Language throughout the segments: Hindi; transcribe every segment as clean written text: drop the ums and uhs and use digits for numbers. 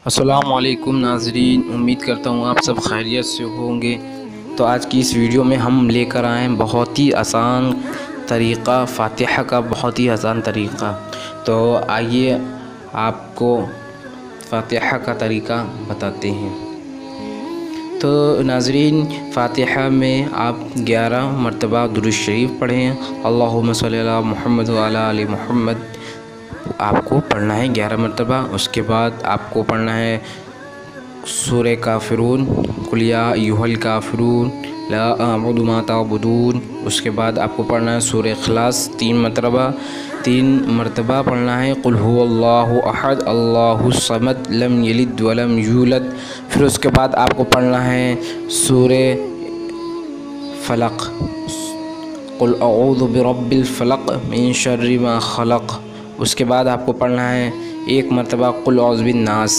अस्सलामुअलैकुम नाज़रीन, उम्मीद करता हूँ आप सब खैरियत से होंगे। तो आज की इस वीडियो में हम लेकर आए हैं बहुत ही आसान तरीक़ा, फ़ातिहा का बहुत ही आसान तरीक़ा। तो आइए आपको फ़ातिहा का तरीक़ा बताते हैं। तो नाज़रीन, फ़ातिहा में आप 11 मरतबा दुरूद शरीफ पढ़ें। अल्लाहुम्मा सल्ली अला मुहम्मद व अला आलि मुहम्मद आपको पढ़ना है 11 मरतबा। उसके बाद आपको पढ़ना है सूरे काफ़िरून, कुल या अय्युहल काफ़िरून, ला अअबुदु मा तअबुदून। उसके बाद आपको पढ़ना है सूरे इखलास 3 मरतबा पढ़ना है, कुल हुवल्लाहु अहद अल्लाहुस समद लम यलिद वलम यूलद। फिर उसके बाद आपको पढ़ना है सूरे फ़लक़, कुल अऊज़ु बिरब्बिल फ़लक़ मिन शर्रि मा ख़लक़। उसके बाद आपको पढ़ना है 1 मरतबा कुल औज़ु बिन नास।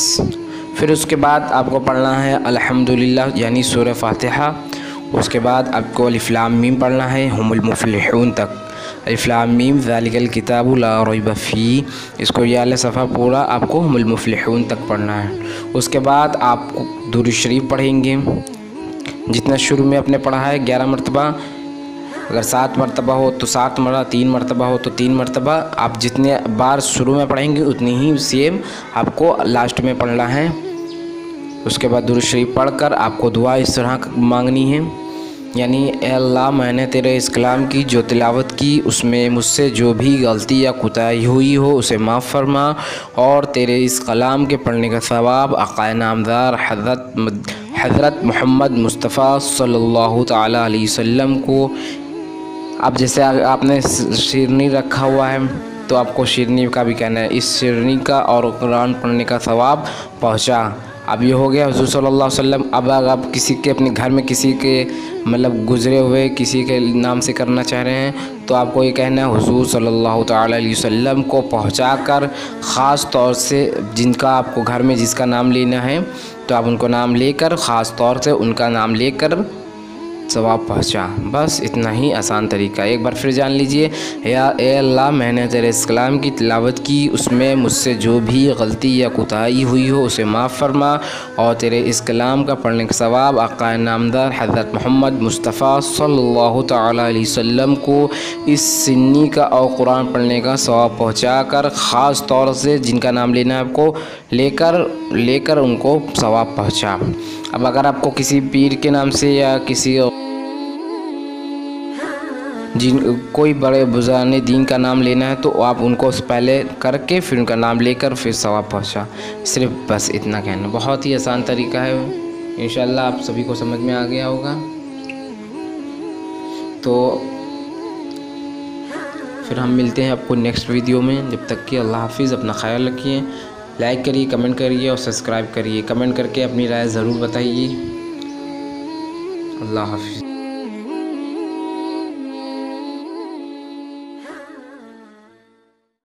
फिर उसके बाद आपको पढ़ना है अल्हम्दुलिल्लाह यानी सूरह फ़ातिहा। उसके बाद आपको अलिफ़ लाम मीम पढ़ना है हुमुल मुफ़्लिहून तक। अलिफ़ लाम मीम ज़ालिकल किताबु ला रैब फ़ीह, इसको ये वाला सफ़ा पूरा आपको हुमुल मुफ़्लिहून तक पढ़ना है। उसके बाद आपको दुरूद शरीफ पढ़ेंगे जितना शुरू में आपने पढ़ा है 11 मरतबा। अगर 7 मरतबा हो तो 7 मरतबा, 3 मरतबा हो तो 3 मरतबा। आप जितने बार शुरू में पढ़ेंगे उतनी ही सेम आपको लास्ट में पढ़ना है। उसके बाद दुरूद शरीफ पढ़कर आपको दुआ इस तरह मांगनी है, यानी ए अल्लाह, मैंने तेरे इस कलाम की जो तिलावत की उसमें मुझसे जो भी गलती या कोताही हुई हो उसे माफ़ फरमा, और तेरे इस कलाम के पढ़ने का सवाब आक़ाए नामदार हज़रत मोहम्मद मुस्तफ़ा सल्लल्लाहु तआला अलैहि वसल्लम को, अब जैसे आपने शिरनी रखा हुआ है तो आपको शिरनी का भी कहना है, इस शिरनी का और कुरान पढ़ने का सवाब पहुँचा। अब ये हो गया हुज़ूर सल्लल्लाहु अलैहि वसल्लम। अब अगर आप किसी के अपने घर में किसी के मतलब गुज़रे हुए किसी के नाम से करना चाह रहे हैं तो आपको ये कहना है हुज़ूर सल्लल्लाहु तआला अलैहि वसल्लम को पहुँचाकर, ख़ास तौर से जिनका आपको घर में जिसका नाम लेना है तो आप उनको नाम लेकर, ख़ास तौर से उनका नाम लेकर सवाब पहुँचा। बस इतना ही आसान तरीका। एक बार फिर जान लीजिए, या ए अल्लाह, मैंने तेरे इस कलाम की तिलावत की उसमें मुझसे जो भी गलती या कोताही हुई हो उसे माफ़ फरमा, और तेरे इस कलाम का पढ़ने का सवाब आक़ाए नामदार हज़रत मोहम्मद मुस्तफ़ा सल्लल्लाहु तआला अलैहि वसल्लम को इस सिन्नी का और कुरान पढ़ने का सवाब पहुँचाकर, ख़ास तौर से जिनका नाम लेना है आपको लेकर उनको सवाब पहुँचा। अब अगर आपको किसी पीर के नाम से या किसी कोई बड़े बुज़ुर्ग दीन का नाम लेना है तो आप उनको पहले करके फिर उनका नाम लेकर फिर सवाब पहुँचा। सिर्फ बस इतना कहना, बहुत ही आसान तरीका है। इंशाअल्लाह आप सभी को समझ में आ गया होगा। तो फिर हम मिलते हैं आपको नेक्स्ट वीडियो में। जब तक कि अल्लाह हाफिज़, अपना ख्याल रखिए। लाइक करिए, कमेंट करिए और सब्सक्राइब करिए। कमेंट करके अपनी राय ज़रूर बताइए। अल्लाह हाफिज़।